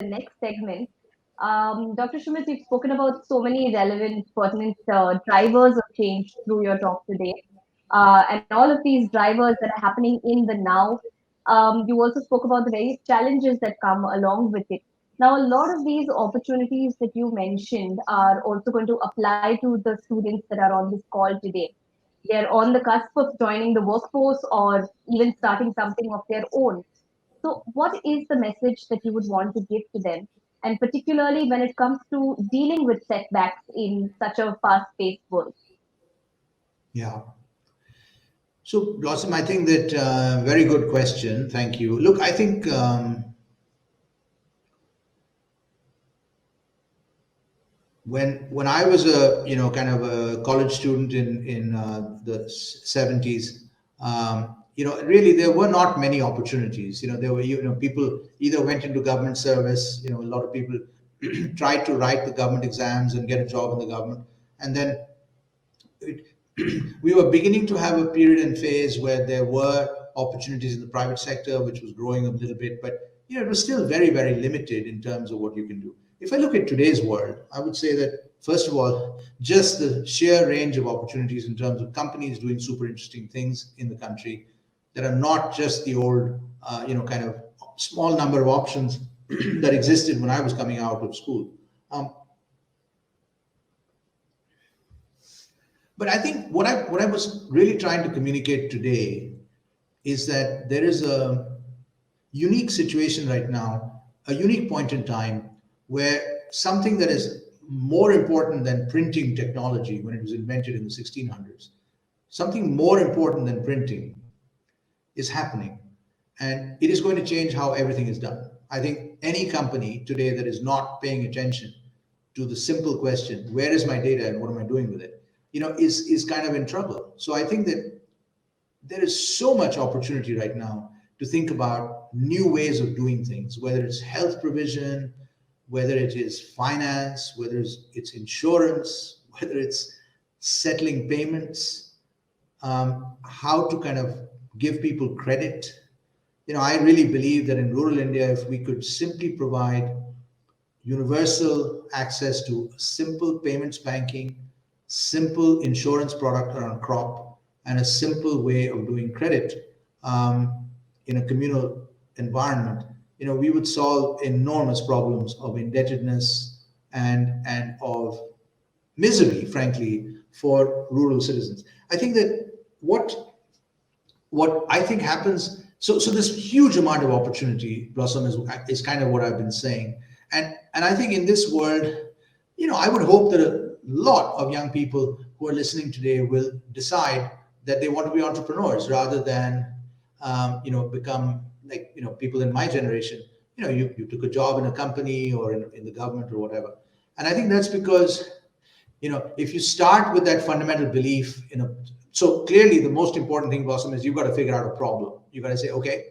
next segment. Dr. Shumeet, we've spoken about so many relevant, pertinent drivers of change through your talk today. And all of these drivers that are happening in the now. You also spoke about the various challenges that come along with it. Now, a lot of these opportunities that you mentioned are also going to apply to the students that are on this call today. They're on the cusp of joining the workforce or even starting something of their own. So, what is the message that you would want to give to them? And particularly when it comes to dealing with setbacks in such a fast paced world? Yeah. So, Blossom, I think that very good question. Thank you. Look, I think when I was a kind of a college student in the 70s, really there were not many opportunities. There were people either went into government service. A lot of people tried to write the government exams and get a job in the government, and then it, we were beginning to have a period and phase where there were opportunities in the private sector, which was growing a little bit, but it was still very, very limited in terms of what you can do. If I look at today's world, I would say that first of all, just the sheer range of opportunities in terms of companies doing super interesting things in the country that are not just the old, kind of small number of options that existed when I was coming out of school. But I think what I was really trying to communicate today is that there is a unique situation right now, a unique point in time where something that is more important than printing technology when it was invented in the 1600s, something more important than printing is happening. And it is going to change how everything is done. I think any company today that is not paying attention to the simple question, where is my data and what am I doing with it, is kind of in trouble. So I think that there is so much opportunity right now to think about new ways of doing things, whether it's health provision, whether it is finance, whether it's insurance, whether it's settling payments, how to kind of give people credit. I really believe that in rural India, if we could simply provide universal access to simple payments banking, simple insurance product around crop, and a simple way of doing credit in a communal environment, we would solve enormous problems of indebtedness and of misery, frankly, for rural citizens. I think that what I think happens, so this huge amount of opportunity, Blossom, is kind of what I've been saying. And I think in this world, I would hope that a lot of young people who are listening today will decide that they want to be entrepreneurs rather than, become like, people in my generation. You took a job in a company or in the government or whatever. And I think that's because, if you start with that fundamental belief, so clearly the most important thing, Blossom, is you've got to figure out a problem. You've got to say, okay,